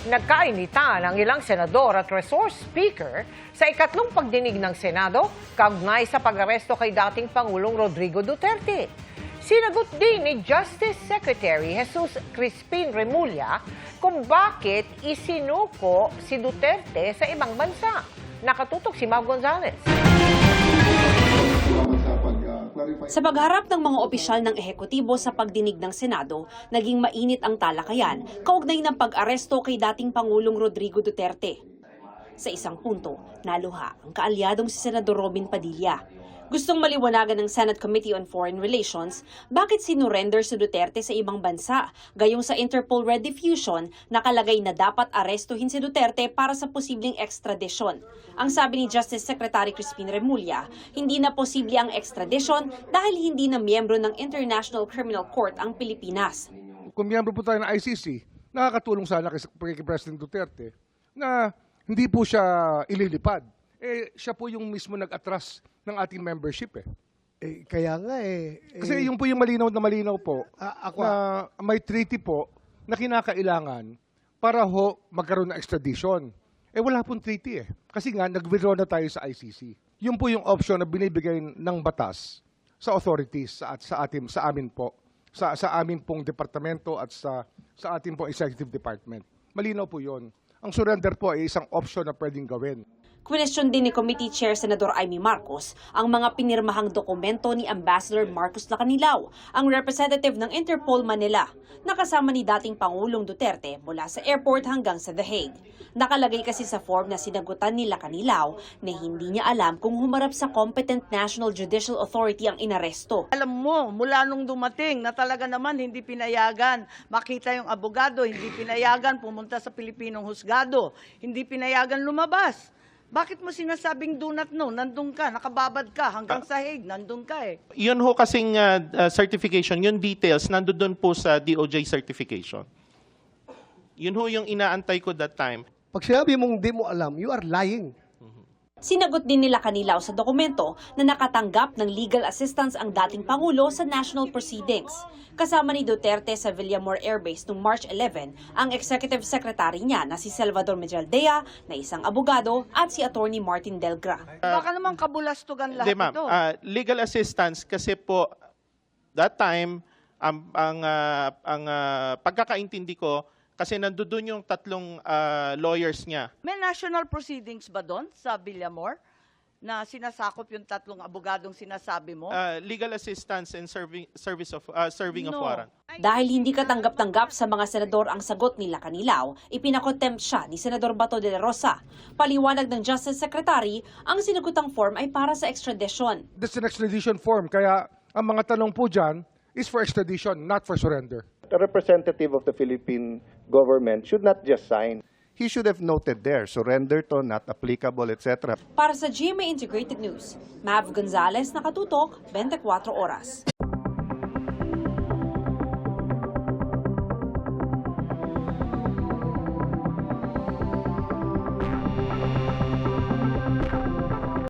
Nagkainitan ang ilang senador at resource speaker sa ikatlong pagdinig ng Senado kaugnay sa pag-aresto kay dating Pangulong Rodrigo Duterte. Sinagot din ni Justice Secretary Jesus Crispin Remulla kung bakit isinuko si Duterte sa ibang bansa. Nakatutok si Mau Gonzales. Sa pagharap ng mga opisyal ng ehekutibo sa pagdinig ng Senado, naging mainit ang talakayan kaugnay ng pag-aresto kay dating Pangulong Rodrigo Duterte. Sa isang punto, naluha ang kaalyadong si Senador Robin Padilla. Gustong maliwanagan ng Senate Committee on Foreign Relations bakit sinurrender si Duterte sa ibang bansa, gayong sa Interpol Red Diffusion nakalagay na dapat arestuhin si Duterte para sa posibleng extradition. Ang sabi ni Justice Secretary Crispin Remulla, hindi na posible ang extradition dahil hindi na miyembro ng International Criminal Court ang Pilipinas. Kung miyembro po tayo ng ICC, nakakatulong sana kay President Duterte na hindi po siya ililipad. Siya po yung mismo nag-atras ng ating membership Kaya nga Kasi yung po yung malinaw na malinaw po na may treaty po na kinakailangan para magkaroon ng extradition. Wala pong treaty Kasi nga nag-withdraw na tayo sa ICC. Yun po yung option na binibigay ng batas sa authorities sa amin po, sa amin pong departamento at sa ating pong executive department. Malinaw po yun. Ang surrender po ay isang option na pwedeng gawin. Question din ni Committee Chair Senador Amy Marcos ang mga pinirmahang dokumento ni Ambassador Marcos Lacanilao, ang representative ng Interpol Manila, nakasama ni dating Pangulong Duterte mula sa airport hanggang sa The Hague. Nakalagay kasi sa form na sinagutan ni Lacanilao na hindi niya alam kung humarap sa competent National Judicial Authority ang inaresto. Alam mo, mula nung dumating na talaga naman hindi pinayagan makita yung abogado, hindi pinayagan pumunta sa Pilipinong husgado, hindi pinayagan lumabas. Bakit mo sinasabing do not know? Nandun ka, nakababad ka, hanggang sa Hague, nandun ka Yun ho kasing certification, yung details, nandun doon po sa DOJ certification. Yun ho yung inaantay ko that time. pag sinabi mong di mo alam, you are lying. Sinagot din nila Lacanilao sa dokumento na nakatanggap ng legal assistance ang dating Pangulo sa national proceedings. Kasama ni Duterte sa Villamor Air Base noong March 11 ang executive secretary niya na si Salvador Mejaldea na isang abogado at si Attorney Martin Delgra. Baka naman kabulastugan lahat Hindi, ma'am. ito. Legal assistance kasi po that time ang pagkakaintindi ko kasi nandoon yung tatlong lawyers niya. May national proceedings ba doon sa Villamor na sinasakop yung tatlong abogadong sinasabi mo? Legal assistance and serving of No. warrant. Dahil hindi katanggap-tanggap sa mga senador ang sagot ni Lacanilao, ipinakontempt siya ni Senador Bato de la Rosa. Paliwanag ng Justice Secretary, ang sinagutang form ay para sa extradition. That's an extradition form. Kaya ang mga tanong po dyan is for extradition, not for surrender. The representative of the Philippine government should not just sign. He should have noted there, surrender to, not applicable, etc. Para sa GMA Integrated News, Mav Gonzales, Nakatutok, 24 Oras.